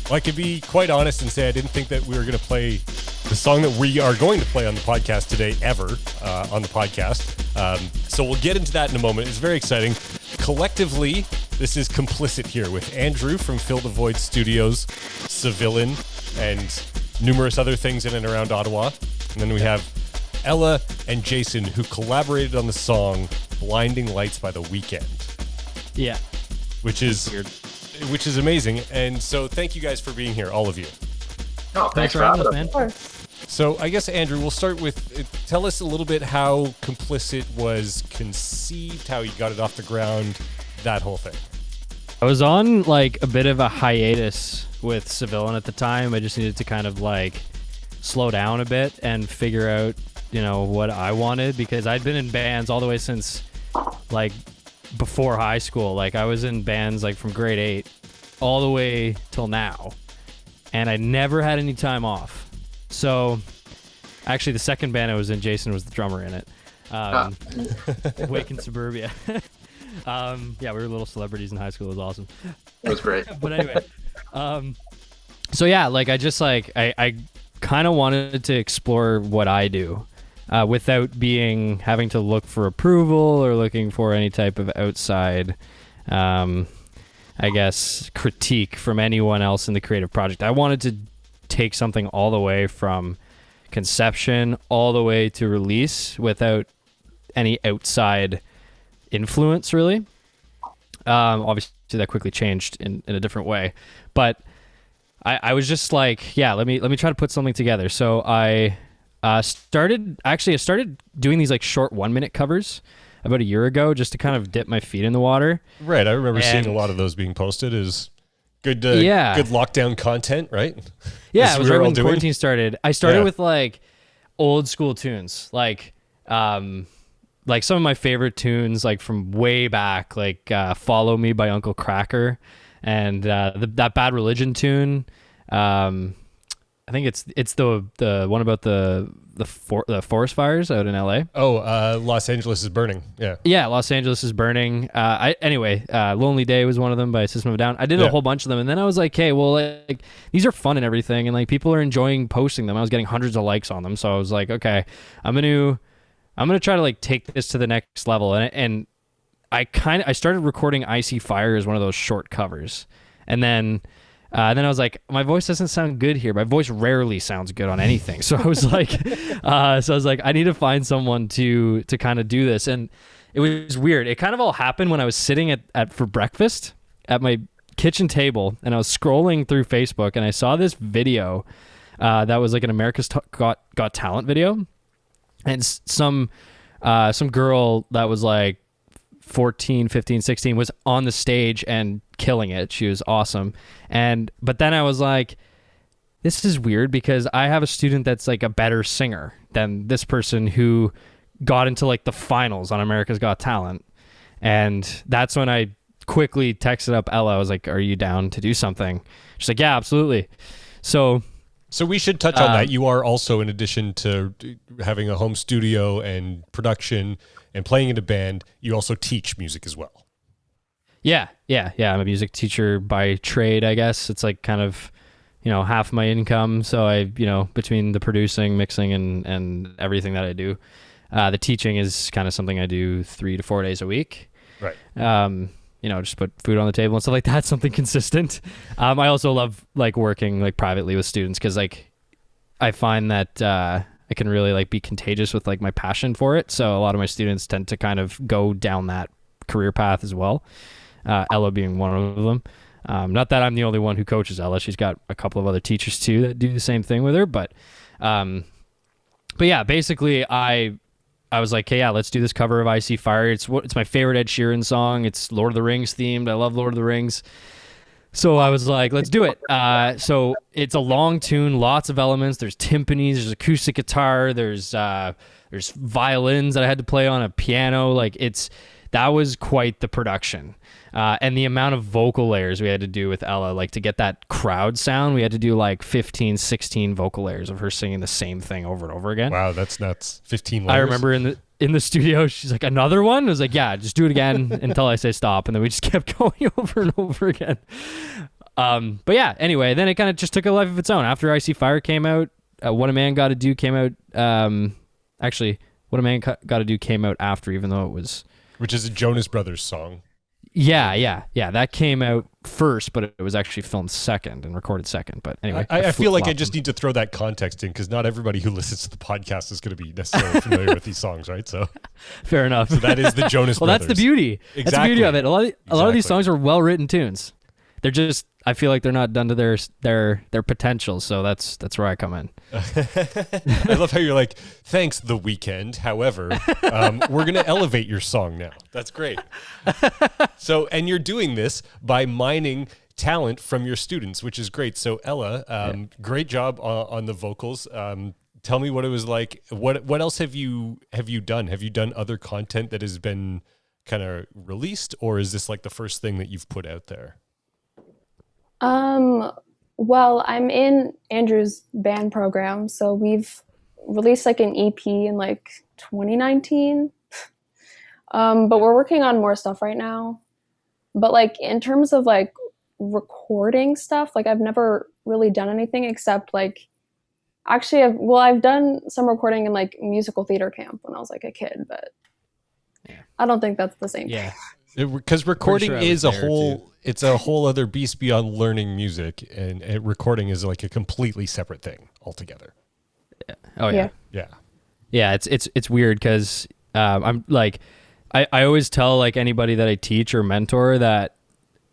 Well, I could be quite honest and say I didn't think that we were going to play the song that we are going to play on the podcast today ever on the podcast. So we'll get into that in a moment. It's very exciting. Collectively, this is Complicit here with Andrew from Fill the Void Studios, Cevilain, and numerous other things in and around Ottawa. And then we have Ella and Jason, who collaborated on the song Blinding Lights by The Weeknd. Yeah. Which is amazing. And so thank you guys for being here, all of you. Oh, thanks for having us, man. So I guess, Andrew, we'll start with, tell us a little bit how Complicit was conceived, how you got it off the ground, that whole thing. I was on like a bit of a hiatus with Cevilain at the time. I just needed to kind of like slow down a bit and figure out, what I wanted, because I'd been in bands all the way since like before high school. Like I was in bands like from grade 8 all the way till now, and I never had any time off. So actually the second band I was in, Jason was the drummer in it. Wake in Suburbia. Yeah, we were little celebrities in high school. It was awesome. It was great. But anyway, so yeah, like I just like I kind of wanted to explore what I do without having to look for approval or looking for any type of outside I guess critique from anyone else in the creative project. I wanted to take something all the way from conception all the way to release without any outside influence, really. Obviously that quickly changed in a different way, but I was just like, yeah, let me try to put something together. So I started doing these like short 1-minute covers about a year ago, just to kind of dip my feet in the water. Right. I remember seeing a lot of those being posted as good lockdown content, right? Yeah, it was right when quarantine started. I started with like old school tunes, like some of my favorite tunes, like from way back, like "Follow Me" by Uncle Kracker, and that Bad Religion tune. I think it's the one about the forest fires out in LA. Oh, Los Angeles is Burning. Yeah. Yeah, Los Angeles is Burning. Lonely Day was one of them by System of a Down. I did a whole bunch of them, and then I was like, hey, well, like these are fun and everything, and like people are enjoying posting them. I was getting hundreds of likes on them, so I was like, okay, I'm gonna try to like take this to the next level, and I started recording Icy Fire as one of those short covers, and then I was like, my voice doesn't sound good here. My voice rarely sounds good on anything. So I was like, I need to find someone to kind of do this. And it was weird. It kind of all happened when I was sitting for breakfast at my kitchen table, and I was scrolling through Facebook, and I saw this video that was like an America's Got Talent video, and some girl that was like 14, 15, 16 was on the stage and killing it. She was awesome. But then I was like, this is weird, because I have a student that's like a better singer than this person who got into like the finals on America's Got Talent. And that's when I quickly texted up Ella. I was like, are you down to do something? She's like, yeah, absolutely. So we should touch on that. You are also, in addition to having a home studio and production and playing in a band, you also teach music as well. Yeah. I'm a music teacher by trade, I guess. It's like kind of, half my income. So I, between the producing, mixing, and everything that I do, the teaching is kind of something I do 3 to 4 days a week. Right. Just put food on the table and stuff like that, something consistent. I also love like working like privately with students, because like I find that I can really like be contagious with like my passion for it. So a lot of my students tend to kind of go down that career path as well. Ella being one of them. Not that I'm the only one who coaches Ella. She's got a couple of other teachers too that do the same thing with her. But yeah, basically I was like, hey, yeah, let's do this cover of Icy Fire. It's my favorite Ed Sheeran song. It's Lord of the Rings themed. I love Lord of the Rings. So I was like, let's do it. So it's a long tune, lots of elements. There's timpanis, there's acoustic guitar, there's violins that I had to play on a piano. Like that was quite the production. And the amount of vocal layers we had to do with Ella, like to get that crowd sound, we had to do like 15, 16 vocal layers of her singing the same thing over and over again. Wow, that's nuts. 15 layers. I remember in the studio, she's like, another one? I was like, yeah, just do it again until I say stop. And then we just kept going over and over again. But yeah, anyway, then it kind of just took a life of its own. After I See Fire came out, What a Man Gotta Do came out. Actually, What a Man Gotta Do came out after, even though it was... Which is a Jonas Brothers song. Yeah. That came out first, but it was actually filmed second and recorded second. But anyway, I feel like I just need to throw that context in because not everybody who listens to the podcast is going to be necessarily familiar with these songs, right? So fair enough. So that is the Jonas well, Brothers. That's the beauty. Exactly. That's the beauty of it. A lot of these songs are well written tunes. They're just, I feel like they're not done to their potential. So that's where I come in. I love how you're like, thanks, The Weeknd. However, we're going to elevate your song now. That's great. So, and you're doing this by mining talent from your students, which is great. So Ella, great job on the vocals. Tell me what it was like. What else have you done? Have you done other content that has been kind of released, or is this like the first thing that you've put out there? Well, I'm in Andrew's band program, so we've released like an EP in like 2019. But we're working on more stuff right now. But like in terms of like recording stuff, like I've never really done anything except like actually I've done some recording in like musical theater camp when I was like a kid, but I don't think that's the same thing. Because recording is it's a whole other beast beyond learning music, and recording is like a completely separate thing altogether. Oh yeah. It's weird because I'm like, I always tell like anybody that I teach or mentor that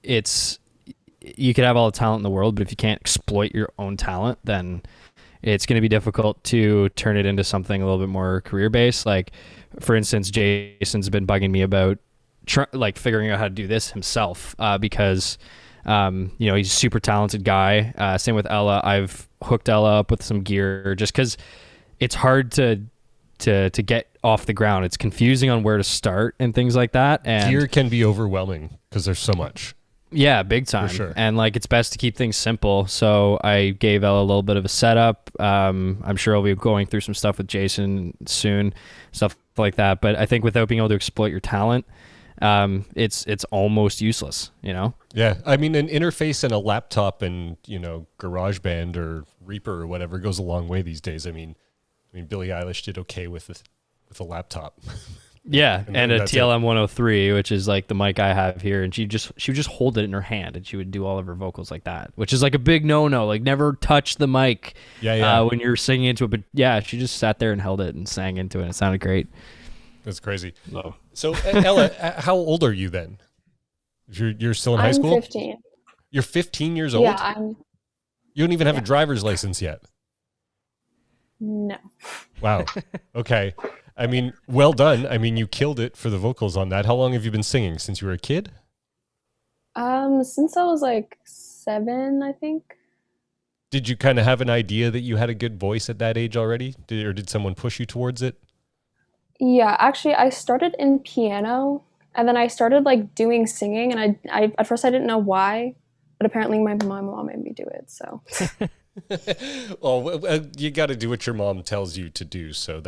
you could have all the talent in the world, but if you can't exploit your own talent, then it's going to be difficult to turn it into something a little bit more career based. Like for instance, Jason's been bugging me about like figuring out how to do this himself because he's a super talented guy. Same with Ella. I've hooked Ella up with some gear just because it's hard to get off the ground. It's confusing on where to start and things like that. And gear can be overwhelming because there's so much. Yeah, big time. For sure. And like it's best to keep things simple. So I gave Ella a little bit of a setup. I'm sure I'll be going through some stuff with Jason soon, stuff like that. But I think without being able to exploit your talent, it's almost useless, Yeah, I mean, an interface and a laptop and GarageBand or Reaper or whatever goes a long way these days. I mean, Billie Eilish did okay with a laptop. Yeah, and a TLM 103, which is like the mic I have here, and she would just hold it in her hand and she would do all of her vocals like that, which is like a big no-no. Like never touch the mic when you're singing into it. But yeah, she just sat there and held it and sang into it. And it sounded great. That's crazy. No. So Ella, how old are you then? You're still in high school? I'm 15. You're 15 years old? Yeah, You don't even have a driver's license yet. No. Wow. Okay. I mean, well done. I mean, you killed it for the vocals on that. How long have you been singing? Since you were a kid? Since I was like 7, I think. Did you kind of have an idea that you had a good voice at that age already? Or did someone push you towards it? Yeah, actually, I started in piano, and then I started like doing singing, and I at first I didn't know why, but apparently my mom made me do it. So. Well, you got to do what your mom tells you to do. So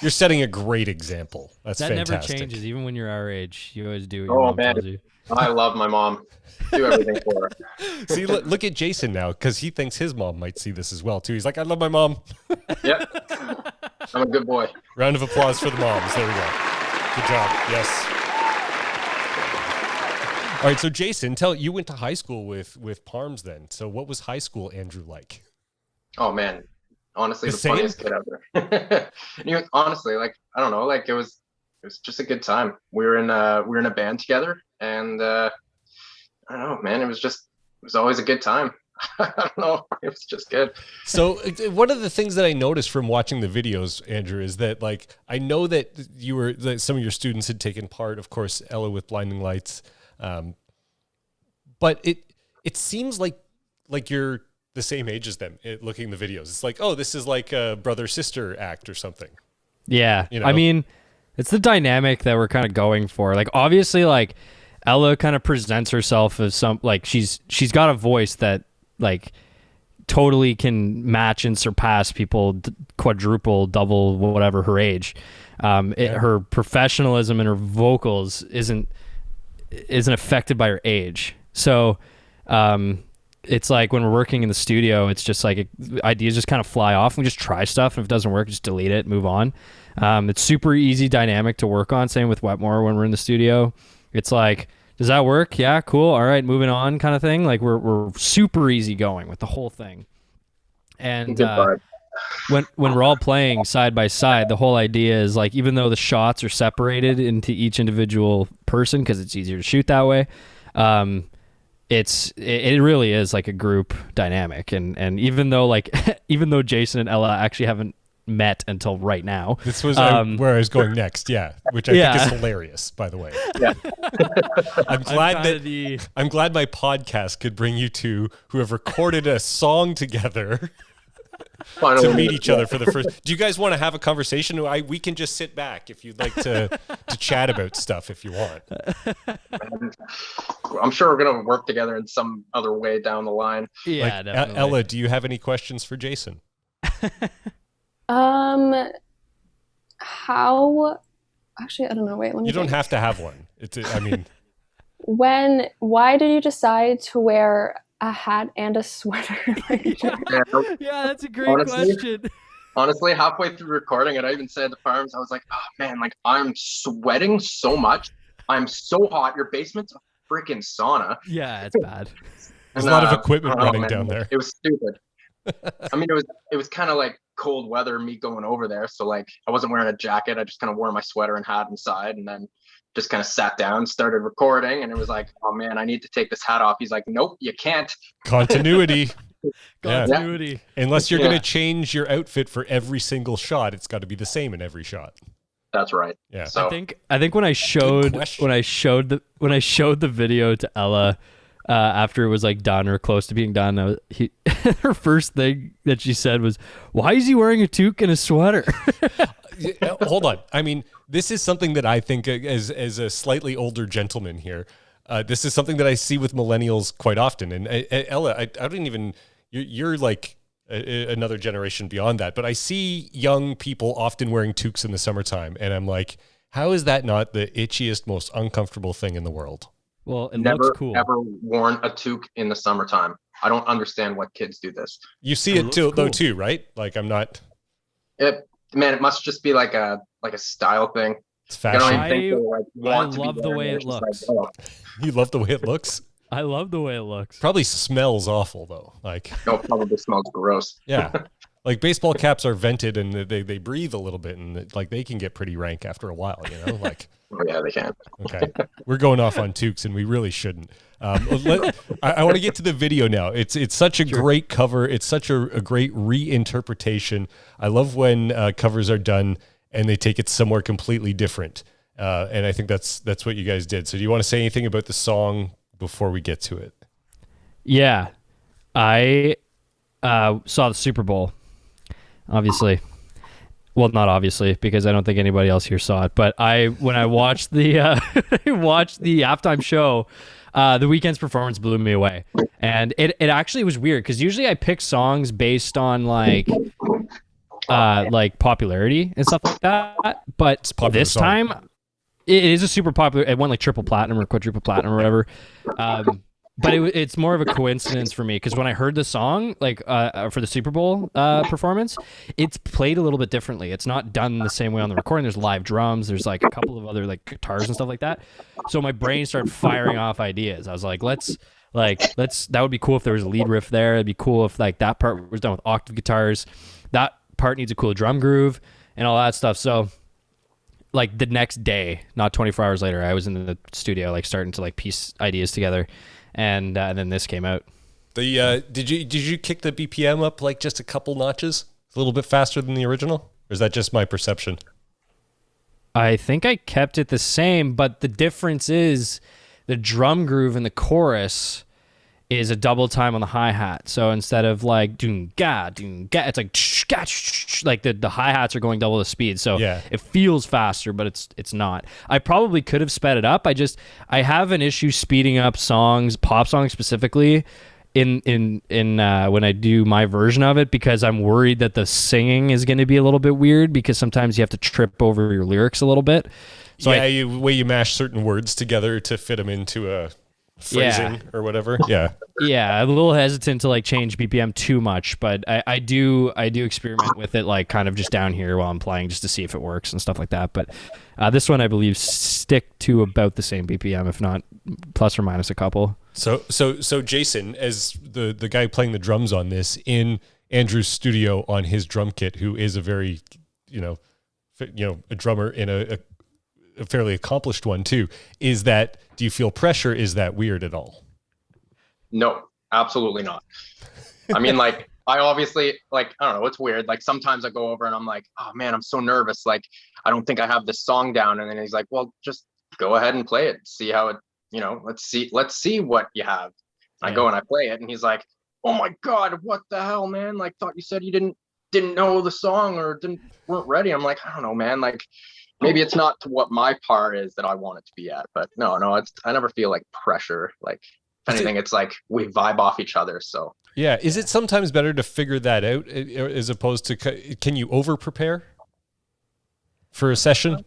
you're setting a great example. That's fantastic. That never changes, even when you're our age. You always do what your mom tells you. I love my mom. Do everything for her. See, look at Jason now, because he thinks his mom might see this as well too. He's like, I love my mom. Yep. I'm a good boy. Round of applause for the moms. There we go. Good job. Yes. All right, so Jason, you went to high school with Parms then. So what was high school Andrew like? Oh man, honestly, the funniest kid out there. Honestly, like I don't know, like it was just a good time. We were in a band together, and I don't know, man, it was always a good time. I don't know, it was just good. So one of the things that I noticed from watching the videos, Andrew, is that like I know that that some of your students had taken part, of course, Ella with Blinding Lights. But it seems like you're the same age as them looking at the videos. It's like, oh, this is like a brother-sister act or something. Yeah. I mean, it's the dynamic that we're kind of going for. Like, obviously, like, Ella kind of presents herself as she's got a voice that, like, totally can match and surpass people quadruple, double, whatever her age. Her professionalism and her vocals isn't affected by her age. So It's like when we're working in the studio, it's just like ideas just kind of fly off. We just try stuff. If it doesn't work, just delete it, move on. It's super easy dynamic to work on. Same with Wetmore when we're in the studio. It's like, does that work? Yeah, cool. All right, moving on kind of thing. Like we're super easy going with the whole thing. And when we're all playing side by side, the whole idea is like, even though the shots are separated into each individual person because it's easier to shoot that way, it really is like a group dynamic. And even though Jason and Ella actually haven't met until right now, this was where I was going next. Yeah, which I think is hilarious, by the way. Yeah. I'm glad my podcast could bring you two who have recorded a song together to meet each other for the first. Do you guys want to have a conversation? We can just sit back if you'd like to chat about stuff if you want. I'm sure we're gonna work together in some other way down the line. Yeah, definitely. Ella, do you have any questions for Jason? How? Actually, I don't know. Wait, let me. You don't have to have one. Why did you decide to wear a hat and a sweater? Yeah, that's a great question. Honestly, halfway through recording it, I even said to Parms, I was like, oh man, like I'm sweating so much. I'm so hot. Your basement's a freaking sauna. Yeah, it's bad. There's a lot of equipment running down there. It was stupid. I mean, it was kind of like cold weather, me going over there. So like I wasn't wearing a jacket. I just kind of wore my sweater and hat inside, and then just kind of sat down, started recording, and it was like, oh man, I need to take this hat off. He's like, nope, you can't. Continuity. Continuity. Yeah. Unless you're going to change your outfit for every single shot, it's got to be the same in every shot. That's right. Yeah. So I think when I showed the video to Ella after it was like done or close to being done, her first thing that she said was, "Why is he wearing a toque and a sweater?" Hold on. I mean, this is something that I think as a slightly older gentleman here, this is something that I see with millennials quite often. And Ella, I don't even, you're like another generation beyond that, but I see young people often wearing toques in the summertime. And I'm like, how is that not the itchiest, most uncomfortable thing in the world? Well, it never, looks cool. Ever worn a toque in the summertime. I don't understand what kids do this. You see it though too, right? Like I'm not. Man, it must just be like a style thing. It's fashion. I love the way it looks. Like, oh. You love the way it looks? I love the way it looks. Probably smells awful though. Like no, probably smells gross. Yeah. Like baseball caps are vented and they breathe a little bit and like they can get pretty rank after a while, you know? Like oh, yeah, they can. Okay. We're going off on toques and we really shouldn't. I want to get to the video now. It's such a great cover. It's such a great reinterpretation. I love when covers are done and they take it somewhere completely different. And I think that's what you guys did. So do you want to say anything about the song before we get to it? Yeah. I saw the Super Bowl, obviously. Well, not obviously, because I don't think anybody else here saw it. But when I watched the halftime show, the Weeknd's performance blew me away, and it actually was weird because usually I pick songs based on like popularity and stuff like that. But this time, it is a super popular. It went like triple platinum or quadruple platinum or whatever. But it's more of a coincidence for me because when I heard the song, like for the Super Bowl performance, it's played a little bit differently. It's not done the same way on the recording. There's live drums. There's like a couple of other like guitars and stuff like that. So my brain started firing off ideas. I was like, let's that would be cool if there was a lead riff there. It'd be cool if like that part was done with octave guitars. That part needs a cool drum groove and all that stuff. So like the next day, not 24 hours later, I was in the studio like starting to like piece ideas together. And then this came out. Did you kick the BPM up like just a couple notches, a little bit faster than the original, or is that just my perception? I think I kept it the same, but the difference is the drum groove in the chorus is a double time on the hi-hat. So instead of like doom ga, it's like the hi-hats are going double the speed. So it feels faster, but it's not. I probably could have sped it up. I have an issue speeding up songs, pop songs specifically, in when I do my version of it, because I'm worried that the singing is going to be a little bit weird because sometimes you have to trip over your lyrics a little bit. So you mash certain words together to fit them into a phrasing or whatever. Yeah. Yeah, I'm a little hesitant to like change BPM too much, but I do experiment with it like kind of just down here while I'm playing just to see if it works and stuff like that. But this one I believe stick to about the same BPM, if not plus or minus a couple. So Jason, as the guy playing the drums on this in Andrew's studio on his drum kit, who is a very a drummer in a fairly accomplished one too, do you feel pressure? Is that weird at all? No, absolutely not. I mean, like, I obviously, like, I don't know, it's weird. Like, sometimes I go over and I'm like, oh man, I'm so nervous. Like, I don't think I have this song down. And then he's like, well, just go ahead and play it. See how it, let's see what you have. I go and I play it and he's like, oh my God, what the hell, man? Like, thought you said you didn't know the song or weren't ready. I'm like, I don't know, man. Like, maybe it's not to what my part is that I want it to be at, but no, I never feel like pressure. Like, if anything, it's like we vibe off each other. So yeah. Is it sometimes better to figure that out as opposed to, can you over prepare for a session?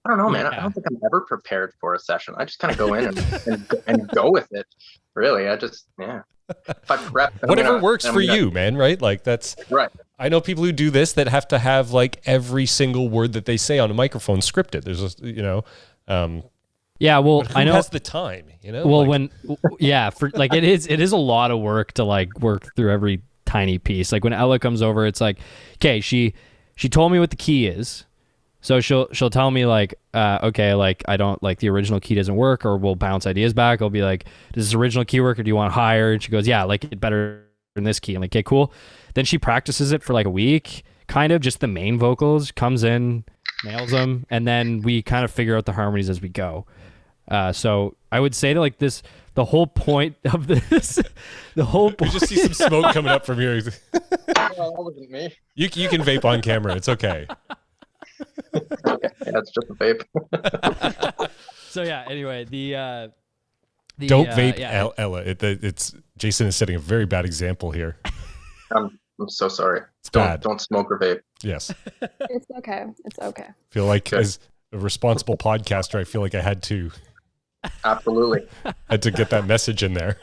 I don't know, man. I don't think I'm ever prepared for a session. I just kind of go in and go with it. Really. If I prep, whatever works for you, man. Right? Like that's right. I know people who do this that have to have like every single word that they say on a microphone scripted. There's yeah, well, I know has the time, Well, for like it is a lot of work to like work through every tiny piece. Like when Ella comes over, it's like, okay, she told me what the key is. So she'll tell me like, okay, like I don't like the original key doesn't work, or we'll bounce ideas back. I'll be like, does this original key work, or do you want higher? And she goes, yeah, I like it better in this key. I'm like, okay, cool. Then she practices it for like a week, kind of just the main vocals, comes in, nails them, and then we kind of figure out the harmonies as we go. So I would say that like the whole point of this, We just see some smoke coming up from here. That wasn't me. You can vape on camera. It's okay. Okay, yeah, it's just a vape. So yeah, anyway, don't vape, Ella. It's Jason is setting a very bad example here. I'm so sorry. Don't smoke or vape. Yes. It's okay. It's okay. I feel like as a responsible podcaster, I feel like I had to. Absolutely. Had to get that message in there.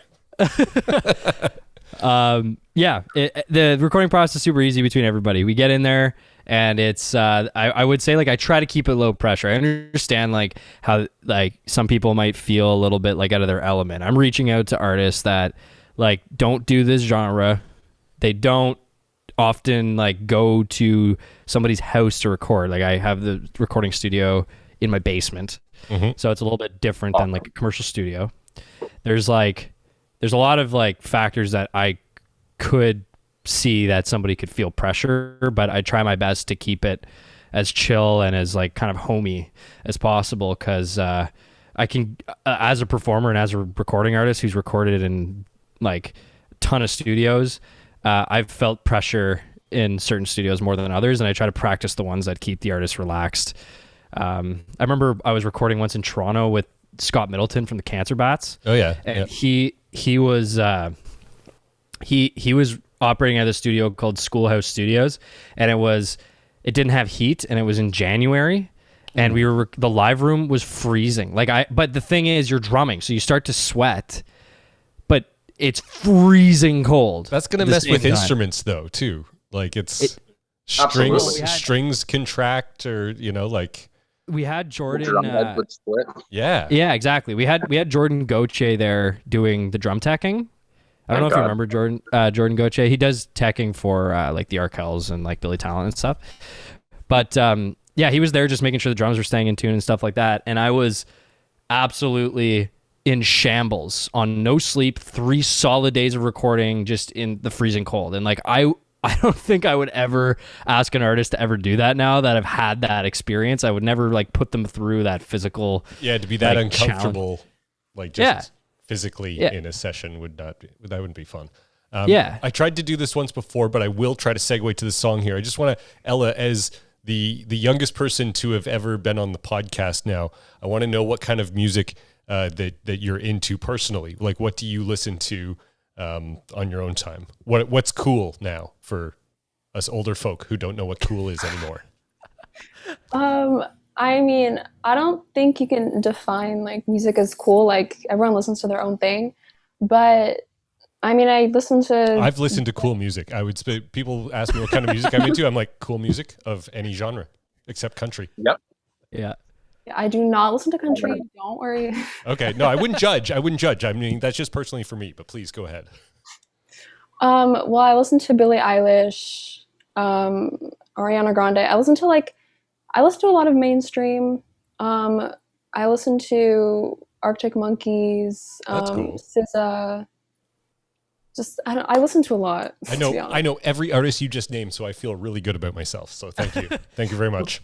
The recording process is super easy between everybody. We get in there and it's I would say like I try to keep it low pressure. I understand like how like some people might feel a little bit like out of their element. I'm reaching out to artists that like don't do this genre. They don't often like go to somebody's house to record. Like I have the recording studio in my basement. Mm-hmm. So it's a little bit different than like a commercial studio. There's a lot of like factors that I could see that somebody could feel pressure, but I try my best to keep it as chill and as like kind of homey as possible. Cause, I can, as a performer and as a recording artist who's recorded in like a ton of studios, I've felt pressure in certain studios more than others. And I try to practice the ones that keep the artist relaxed. I remember I was recording once in Toronto with Scott Middleton from the Cancer Bats. Oh yeah. And he was operating at a studio called Schoolhouse Studios, and it didn't have heat, and it was in January, and the live room was freezing. But the thing is, you're drumming, so you start to sweat, but it's freezing cold. That's gonna mess with instruments though too. Like strings contract, or like. We had Jordan. Yeah, exactly. We had Jordan Gauthier there doing the drum teching. I don't know if you remember Jordan Gauthier. He does teching for like the Arkells and like Billy Talent and stuff. But he was there just making sure the drums were staying in tune and stuff like that. And I was absolutely in shambles on no sleep, 3 solid days of recording just in the freezing cold. And like I don't think I would ever ask an artist to ever do that now that I've had that experience. I would never like put them through that physical. Yeah, to be that like, uncomfortable, challenge. Like just physically in a session wouldn't be fun. I tried to do this once before, but I will try to segue to the song here. I just want to, Ella, as the youngest person to have ever been on the podcast now, I want to know what kind of music that you're into personally. Like, what do you listen to on your own time? What's cool now for us older folk who don't know what cool is anymore? I mean, I don't think you can define like music as cool. Like everyone listens to their own thing, but I mean, I've listened to cool music. I would say people ask me what kind of music I'm into. I'm like, cool music of any genre except country. Yep. Yeah. I do not listen to country. Don't worry. Okay. No, I wouldn't judge. I mean, that's just personally for me, but please go ahead. Well, I listen to Billie Eilish, Ariana Grande. I listen to a lot of mainstream. I listen to Arctic Monkeys, That's cool. SZA. I listen to a lot. I know every artist you just named, so I feel really good about myself. So thank you. Thank you very much.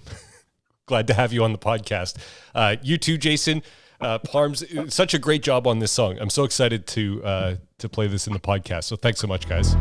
Glad to have you on the podcast. You too, Jason. Parms, such a great job on this song. I'm so excited to play this in the podcast. So thanks so much, guys.